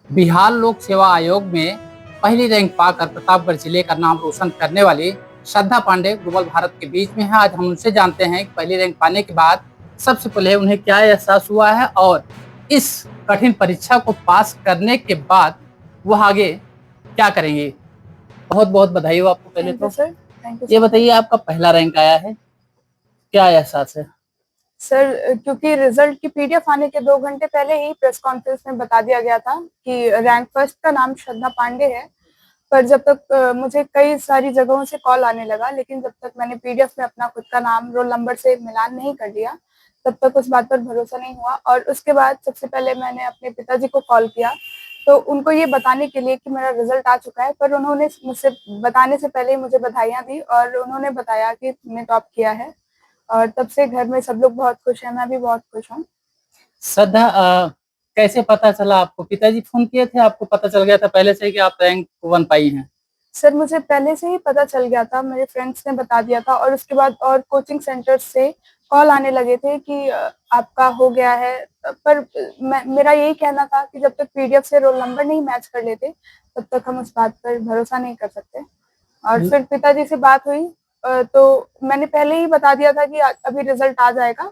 बिहार लोक सेवा आयोग में पहली रैंक पाकर प्रतापगढ़ जिले का नाम रोशन करने वाली श्रद्धा पांडे ग्लोबल भारत के बीच में है। आज हम उनसे जानते हैं कि पहली रैंक पाने के बाद सबसे पहले उन्हें क्या एहसास हुआ है और इस कठिन परीक्षा को पास करने के बाद वह आगे क्या करेंगे। बहुत बहुत बधाई हो आपको। पहले थैंक यू तो सर। थैंक यू ये सो मच बताइए, आपका पहला रैंक आया है, क्या एहसास है? सर। क्योंकि रिजल्ट की पीडीएफ आने के 2 घंटे पहले ही प्रेस कॉन्फ्रेंस में बता दिया गया था कि रैंक फर्स्ट का नाम श्रद्धा पांडे है। पर जब तक मुझे कई सारी जगहों से कॉल आने लगा, लेकिन जब तक मैंने पीडीएफ में अपना खुद का नाम रोल नंबर से मिलान नहीं कर लिया, तब तक उस बात पर भरोसा नहीं हुआ। और उसके बाद सबसे पहले मैंने अपने पिताजी को कॉल किया, तो उनको ये बताने के लिए कि मेरा रिजल्ट आ चुका है। पर उन्होंने मुझसे बताने से पहले ही मुझे बधाइयाँ दी और उन्होंने बताया कि तुमने टॉप किया है। और तब से घर में सब लोग बहुत खुश हैं, मैं भी बहुत खुश हूँ। श्रद्धा, कैसे पता चला आपको? पिताजी फोन किए थे, आपको पता चल गया था पहले से कि आप रैंक 1 पाई हैं? सर, मुझे पहले से ही पता चल गया था, मेरे फ्रेंड्स ने बता दिया था। और उसके बाद और कोचिंग सेंटर से कॉल आने लगे थे कि आपका हो गया है। पर मेरा यही कहना था कि जब तक पीडीएफ से रोल नंबर नहीं मैच कर लेते, तब तक हम उस बात पर भरोसा नहीं कर सकते। और फिर पिताजी से बात हुई, तो मैंने पहले ही बता दिया था कि अभी रिजल्ट आ जाएगा।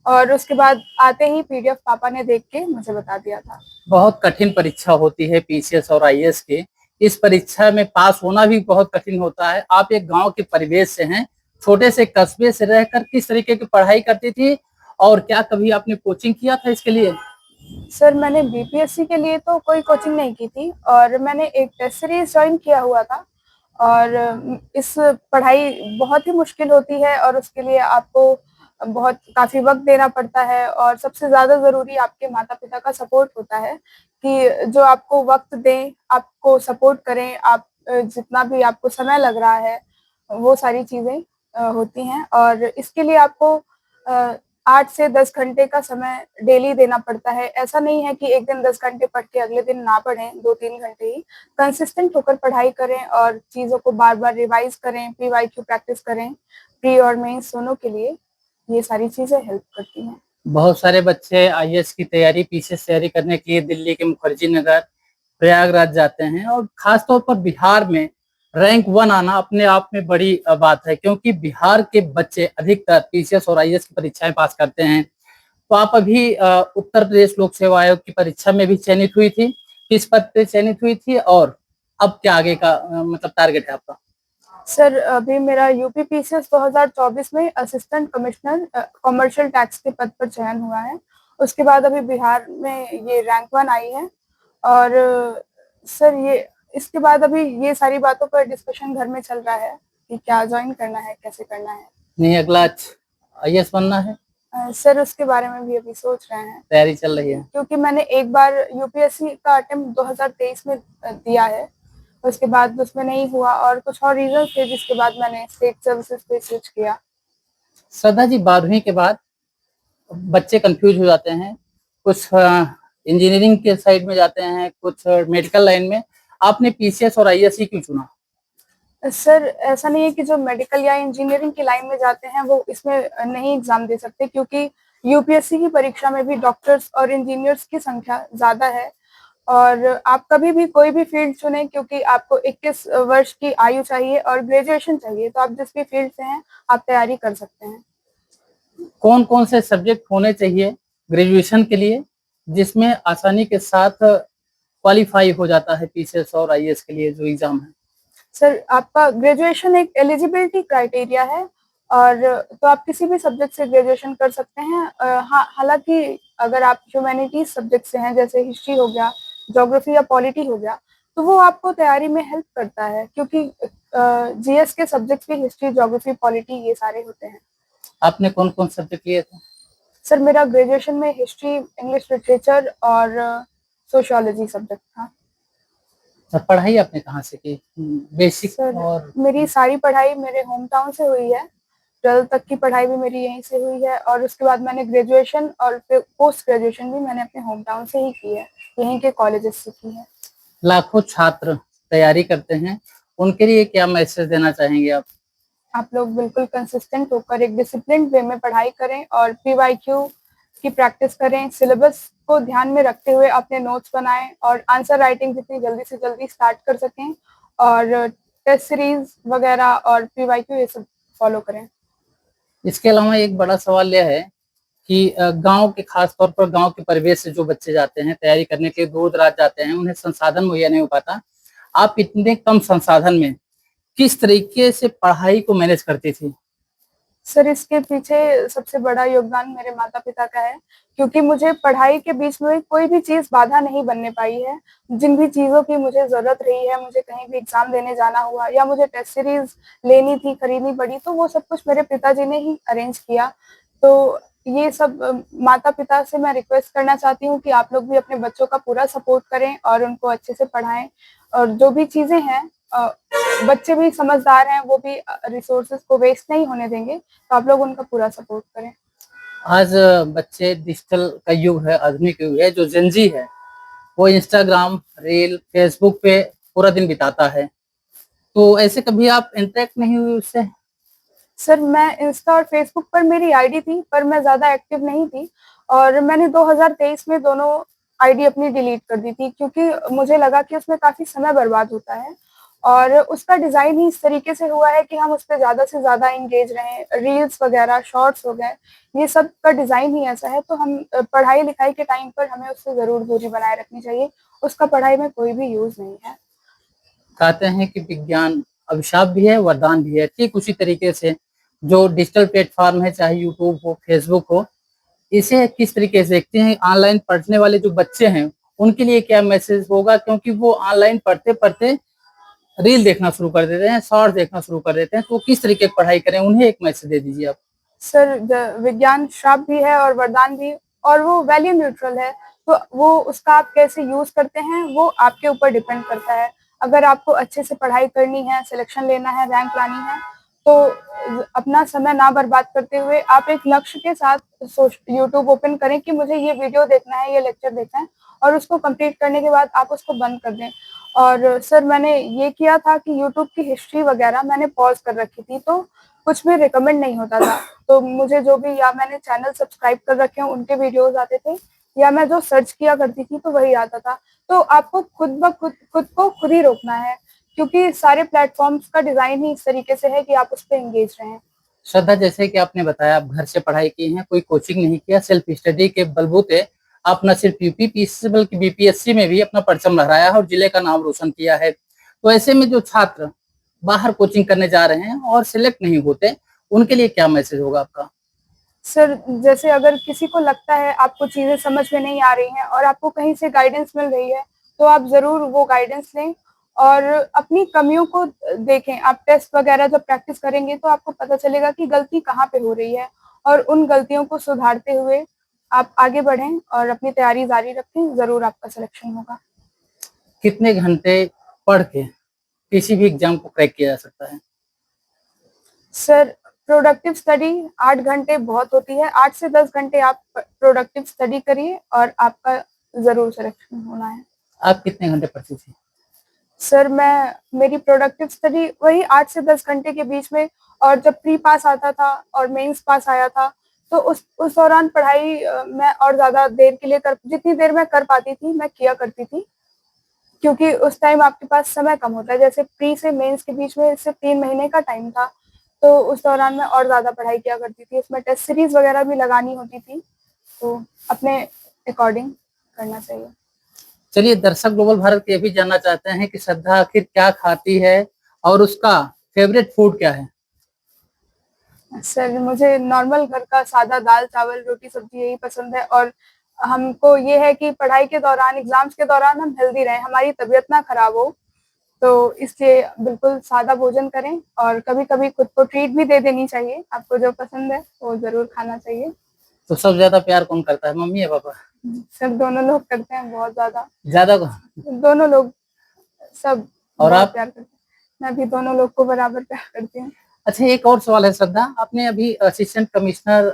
और उसके बाद आते ही पीडीएफ पापा ने देख के मुझे बता दिया था। बहुत कठिन परीक्षा होती है पीसीएस और आईएएस की। इस परीक्षा में पास होना भी बहुत कठिन होता है। आप एक गांव के परिवेश से हैं, छोटे से कस्बे से रहकर किस तरीके की पढ़ाई करती थी और क्या कभी आपने कोचिंग किया था इसके लिए? सर, मैंने बीपीएससी के लिए तो कोई कोचिंग नहीं की थी, और मैंने एक टेस्ट सीरीज ज्वाइन किया हुआ था। और इस पढ़ाई बहुत ही मुश्किल होती है, और उसके लिए आपको बहुत काफ़ी वक़्त देना पड़ता है। और सबसे ज़्यादा ज़रूरी आपके माता-पिता का सपोर्ट होता है कि जो आपको वक़्त दें, आपको सपोर्ट करें। आप जितना भी आपको समय लग रहा है, वो सारी चीज़ें होती हैं। और इसके लिए आपको अ, 8 से 10 घंटे का समय डेली देना पड़ता है। ऐसा नहीं है कि एक दिन 10 घंटे पढ़ के अगले दिन ना पढ़ें, 2-3 घंटे ही। कंसिस्टेंट होकर पढ़ाई करें और चीज़ों को बार-बार रिवाइज़ करें, पीवाईक्यू प्रैक्टिस करें, प्री और मेंस दोनों के लिए। ये सारी चीज़ें हेल्प करती हैं। बहुत सारे बच्चे आईएएस की तैयारी, पीसीएस तैयारी करने के लिए दिल्ली के मुखर्जी नगर, प्रयागराज जाते हैं और खासतौर पर बिहार में रैंक 1 आना अपने आप में बड़ी बात है, क्योंकि बिहार के बच्चे अधिकतर पीसीएस और आईएएस की परीक्षाएं पास करते हैं। तो आप अभी उत्तर प्रदेश लोक सेवा आयोग की परीक्षा में भी चयनित हुई थी, किस पद पे चयनित हुई थी और अब क्या आगे का मतलब टारगेट है आपका? सर, अभी मेरा यूपी पीसीएस 2024 में असिस्टेंट कमिश्नर कमर्शियल टैक्स के पद पर चयन हुआ है। उसके बाद अभी बिहार में ये रैंक 1 आई है। और सर, ये इसके बाद अभी ये सारी बातों पर डिस्कशन घर में चल रहा है कि क्या ज्वाइन करना है, कैसे करना है। नहीं, अगला आईएएस बनना है? सर, उसके बारे में भी अभी सोच रहे हैं, तैयारी चल रही है? क्योंकि मैंने एक बार यूपीएससी का अटेम्प्ट 2023 में दिया है। उसके बाद उसमें नहीं हुआ, और कुछ और रीजन थे, जिसके बाद मैंने स्टेट सर्विसेज पे स्विच किया। श्रद्धा जी, 12वीं के बाद बच्चे कंफ्यूज हो जाते हैं, कुछ इंजीनियरिंग के साइड में जाते हैं, कुछ मेडिकल लाइन में। आपने पीसीएस और आईएएस ही क्यों चुना? सर, ऐसा नहीं है कि जो मेडिकल या इंजीनियरिंग की लाइन में जाते हैं वो इसमें नहीं एग्जाम दे सकते, क्योंकि यूपीएससी की परीक्षा में भी डॉक्टर्स और इंजीनियर्स की संख्या ज़्यादा है। और आप कभी भी कोई भी फील्ड चुनें, क्योंकि आपको 21 वर्ष की आयु चाहिए और ग्रेजुएशन चाहिए, तो आप जिस भी फील्ड से हैं, आप तैयारी कर सकते हैं। कौन कौन से सब्जेक्ट होने चाहिए ग्रेजुएशन के लिए जिसमें आसानी के साथ क्वालिफाई हो जाता है पीसीएस और आईएएस के लिए जो एग्जाम है? सर, आपका ग्रेजुएशन एक एलिजिबिलिटी क्राइटेरिया है, और तो आप किसी भी सब्जेक्ट से ग्रेजुएशन कर सकते हैं। हाँ, हालांकि अगर आप ह्यूमैनिटीज सब्जेक्ट से हैं, जैसे हिस्ट्री हो गया, ज्योग्राफी या पॉलिटी हो गया, तो वो आपको तैयारी में हेल्प करता है, क्योंकि जीएस के सब्जेक्ट भी हिस्ट्री, ज्योग्राफी, पॉलिटी ये सारे होते हैं। आपने कौन कौन सब्जेक्ट लिए थे? सर, मेरा ग्रेजुएशन में हिस्ट्री, इंग्लिश लिटरेचर और सोशियोलॉजी सब्जेक्ट था। पढ़ाई आपने कहाँ से की? बेसिक सर, और मेरी सारी पढ़ाई मेरे होम टाउन से हुई है। 12th तक की पढ़ाई भी मेरी यहीं से हुई है, और उसके बाद मैंने ग्रेजुएशन और फिर पोस्ट ग्रेजुएशन भी मैंने अपने होम टाउन से ही की है, यहीं के कॉलेजेस से की है। लाखों छात्र तैयारी करते हैं, उनके लिए क्या मैसेज देना चाहेंगे आप? आप लोग बिल्कुल कंसिस्टेंट होकर एक डिसिप्लिन वे में पढ़ाई करें, और पीवाईक्यू की प्रैक्टिस करें, सिलेबस को ध्यान में रखते हुए अपने नोट्स बनाएं और आंसर राइटिंग जितनी जल्दी से जल्दी स्टार्ट कर सकें और टेस्ट सीरीज वगैरह और पीवाईक्यू ये सब फॉलो करें। इसके अलावा एक बड़ा सवाल यह है कि गांव के, खास तौर पर गांव के परिवेश से जो बच्चे जाते हैं तैयारी करने के लिए, दूर दराज जाते हैं, उन्हें संसाधन मुहैया नहीं हो पाता। आप इतने कम संसाधन में किस तरीके से पढ़ाई को मैनेज करती थी? सर, इसके पीछे सबसे बड़ा योगदान मेरे माता-पिता का है, क्योंकि मुझे पढ़ाई के बीच में कोई भी चीज़ बाधा नहीं बनने पाई है। जिन भी चीज़ों की मुझे ज़रूरत रही है, मुझे कहीं भी एग्ज़ाम देने जाना हुआ या मुझे टेस्ट सीरीज़ लेनी थी, खरीदनी पड़ी, तो वो सब कुछ मेरे पिताजी ने ही अरेंज किया। तो ये सब माता-पिता से मैं रिक्वेस्ट करना चाहती हूँ कि आप लोग भी अपने बच्चों का पूरा सपोर्ट करें और उनको अच्छे से पढ़ाएँ और जो भी चीज़ें हैं बच्चे भी समझदार हैं, वो भी रिसोर्सेज़ को वेस्ट नहीं होने देंगे, तो आप लोग उनका पूरा सपोर्ट करें। आज बच्चे, डिजिटल का युग है, आधुनिक युग है, जो जेनजी है वो इंस्टाग्राम, रील, फेसबुक पे पूरा दिन बिताता है। तो ऐसे कभी आप इंटरेक्ट नहीं हुई उससे? सर, मैं इंस्टा और फेसबुक पर मेरी आईडी थी, पर मैं ज़्यादा एक्टिव नहीं थी और मैंने 2023 में दोनों आईडी अपनी डिलीट कर दी थी, क्योंकि मुझे लगा कि उसमें काफ़ी समय बर्बाद होता है और उसका डिज़ाइन ही इस तरीके से हुआ है कि हम उस पे ज़्यादा से ज़्यादा एंगेज रहें। रील्स वगैरह, शॉर्ट्स हो गए, ये सब का डिज़ाइन ही ऐसा है, तो हम पढ़ाई-लिखाई के टाइम पर हमें उससे ज़रूर दूरी बनाए रखनी चाहिए। उसका पढ़ाई में कोई भी यूज़ नहीं है। कहते हैं कि विज्ञान अभिशाप भी है, वरदान भी है। ठीक उसी तरीके से जो डिजिटल प्लेटफ़ॉर्म है, चाहे यूट्यूब हो, फेसबुक हो, इसे किस तरीके से देखते हैं? ऑनलाइन पढ़ने वाले जो बच्चे हैं, उनके लिए क्या मैसेज होगा? क्योंकि वो ऑनलाइन पढ़ते-पढ़ते रील देखना शुरू कर देते हैं, शॉर्ट्स देखना शुरू कर देते हैं, तो किस तरीके की पढ़ाई करें? उन्हें एक मैसेज दे दीजिए आप। सर, विज्ञान श्राप भी है और वरदान भी, और वो वैल्यू न्यूट्रल है, तो वो उसका आप कैसे यूज करते हैं वो आपके ऊपर डिपेंड करता है। अगर आपको अच्छे से पढ़ाई करनी है, सिलेक्शन लेना है, रैंक लानी है, तो अपना समय ना बर्बाद करते हुए आप एक लक्ष्य के साथ यूट्यूब ओपन करें कि मुझे ये वीडियो देखना है, ये लेक्चर देखना है, और उसको कंप्लीट करने के बाद आप उसको बंद कर दें। और सर, मैंने ये किया था कि यूट्यूब की हिस्ट्री वगैरह मैंने पॉज कर रखी थी, तो कुछ भी रिकमेंड नहीं होता था। तो मुझे जो भी, या मैंने चैनल सब्सक्राइब कर रखे हैं उनके वीडियोज़ आते थे, या मैं जो सर्च किया करती थी तो वही आता था। तो आपको खुद को खुद ही रोकना है, क्योंकि सारे प्लेटफ़ॉर्म्स का डिज़ाइन ही इस तरीके से है कि आप उस पे एंगेज रहें। श्रद्धा, जैसे कि आपने बताया आप घर से पढ़ाई की हैं, कोई कोचिंग नहीं किया, सेल्फ स्टडी के बलबूते आप न सिर्फ यूपीपीएससी बल्कि बीपीएससी में भी अपना परचम लहराया है और जिले का नाम रोशन किया है। तो ऐसे में जो छात्र बाहर कोचिंग करने जा रहे हैं और सिलेक्ट नहीं होते, उनके लिए क्या मैसेज होगा आपका? सर, जैसे अगर किसी को लगता है आपको चीज़ें समझ में नहीं आ रही हैं और आपको कहीं से गाइडेंस मिल रही है, तो आप ज़रूर वो गाइडेंस लें और अपनी कमियों को देखें। आप टेस्ट वगैरह जब प्रैक्टिस करेंगे तो आपको पता चलेगा कि गलती कहाँ पे हो रही है, और उन गलतियों को सुधारते हुए आप आगे बढ़ें और अपनी तैयारी जारी रखें, ज़रूर आपका सिलेक्शन होगा। कितने घंटे पढ़ के किसी भी एग्जाम को क्रैक किया जा सकता है? सर, प्रोडक्टिव स्टडी 8 घंटे बहुत होती है। 8 से 10 घंटे आप प्रोडक्टिव स्टडी करिए और आपका ज़रूर सिलेक्शन होना है। आप कितने घंटे पढ़ती थी? सर, मेरी प्रोडक्टिव स्टडी वही 8 से 10 घंटे के बीच में, और जब प्री पास आता था और मेंस पास आया था, तो उस दौरान पढ़ाई मैं और ज़्यादा देर के लिए जितनी देर मैं कर पाती थी, मैं किया करती थी। क्योंकि उस टाइम आपके पास समय कम होता है, जैसे प्री से मेंस के बीच में सिर्फ 3 महीने का टाइम था, तो उस दौरान मैं और ज़्यादा पढ़ाई किया करती थी। उसमें टेस्ट सीरीज़ वगैरह भी लगानी होती थी, तो अपने अकॉर्डिंग करना चाहिए। चलिए, दर्शक ग्लोबल भारत ये भी जानना चाहते हैं कि श्रद्धा आखिर क्या खाती है और उसका फेवरेट फूड क्या है? सर, मुझे नॉर्मल घर का सादा दाल, चावल, रोटी, सब्ज़ी यही पसंद है, और हमको ये है कि पढ़ाई के दौरान, एग्ज़ाम्स के दौरान हम हेल्दी रहें, हमारी तबीयत ना खराब हो। तो इसलिए बिल्कुल सादा भोजन करें और कभी-कभी खुद को ट्रीट भी दे देनी चाहिए। आपको जो पसंद है, वो ज़रूर खाना चाहिए। तो सबसे ज्यादा प्यार कौन करता है, मम्मी या पापा? सर, दोनों लोग करते हैं बहुत ज़्यादा। ज्यादा? दोनों लोग, सब और बहुत आप? प्यार करते हैं। मैं भी दोनों लोग को बराबर प्यार करती हूँ। अच्छा, एक और सवाल है श्रद्धा, आपने अभी असिस्टेंट कमिश्नर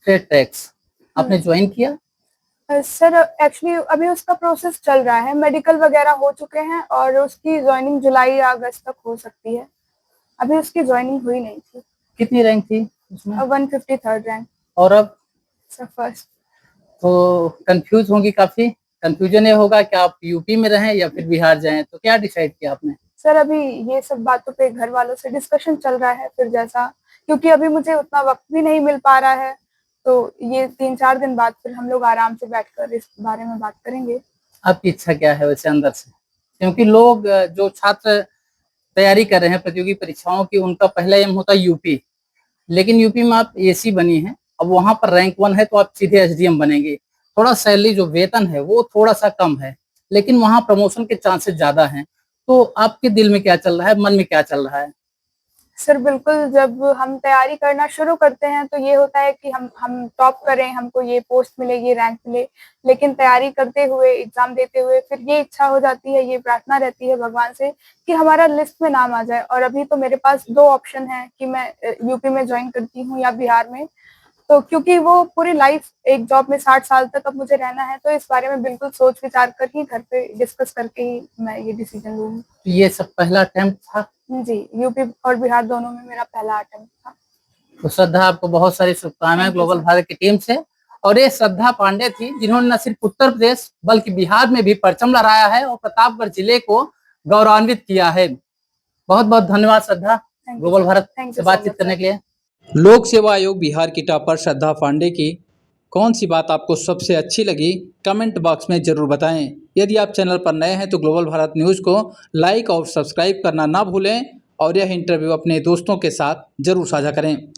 ट्रेड टैक्स आपने हुँ। ज्वाइन किया? सर, एक्चुअली अभी उसका प्रोसेस चल रहा है, मेडिकल वगैरह हो चुके हैं और उसकी जॉइनिंग जुलाई या अगस्त तक हो सकती है। अभी उसकी जॉइनिंग हुई नहीं थी। कितनी रैंक थी उसमें? 153rd rank. और अब? Sir first. तो कंफ्यूज होंगी काफी। कंफ्यूजन ये होगा कि आप यूपी में रहें या फिर बिहार जाएं, तो क्या डिसाइड किया आपने? सर अभी ये सब बातों पे घर वालों से डिस्कशन चल रहा है, फिर जैसा, क्योंकि अभी मुझे उतना वक्त भी नहीं मिल पा रहा है, तो ये 3-4 दिन बाद फिर हम लोग आराम से बैठकर इस बारे में बात करेंगे। आपकी इच्छा क्या है वैसे अंदर से? क्योंकि लोग जो छात्र तैयारी कर रहे हैं प्रतियोगी परीक्षाओं की, उनका पहला एम होता है यूपी, लेकिन यूपी में आप एसी बनी हैं, अब वहां पर रैंक 1 है तो आप सीधे एसडीएम बनेंगे। थोड़ा सैलरी जो वेतन है वो थोड़ा सा कम है, लेकिन वहां प्रमोशन के चांसेस ज्यादा हैं। तो आपके दिल में क्या चल रहा है, मन में क्या चल रहा है? सर बिल्कुल, जब हम तैयारी करना शुरू करते हैं तो ये होता है कि हम टॉप करें, हमको ये पोस्ट मिले, ये रैंक मिले, लेकिन तैयारी करते हुए, एग्जाम देते हुए फिर ये इच्छा हो जाती है, ये प्रार्थना रहती है भगवान से कि हमारा लिस्ट में नाम आ जाए। और अभी तो मेरे पास 2 ऑप्शन है कि मैं यूपी में ज्वाइन करती हूँ या बिहार में। तो क्योंकि वो पूरी लाइफ एक जॉब में 60 साल तक अब मुझे रहना है, तो इस बारे में बिल्कुल सोच विचार कर ही घर पे डिस्कस करके ही मैं ये डिसीजन लूंगी। तो ये सब पहला अटेम्प्ट था? जी, यूपी और बिहार दोनों में मेरा पहला अटेम्प्ट था। तो श्रद्धा, आपको बहुत सारी शुभकामनाएं thank you global sir. Bharat की टीम से। और ये श्रद्धा पांडे थी जिन्होंने न सिर्फ उत्तर प्रदेश बल्कि बिहार में भी परचम लहराया है और प्रतापगढ़ जिले को गौरवान्वित किया है। बहुत बहुत धन्यवाद श्रद्धा, ग्लोबल भारत से बातचीत करने के लिए। लोक सेवा आयोग बिहार की टॉपर श्रद्धा पांडे की कौन सी बात आपको सबसे अच्छी लगी, कमेंट बॉक्स में जरूर बताएं। यदि आप चैनल पर नए हैं तो ग्लोबल भारत न्यूज़ को लाइक और सब्सक्राइब करना ना भूलें और यह इंटरव्यू अपने दोस्तों के साथ जरूर साझा करें।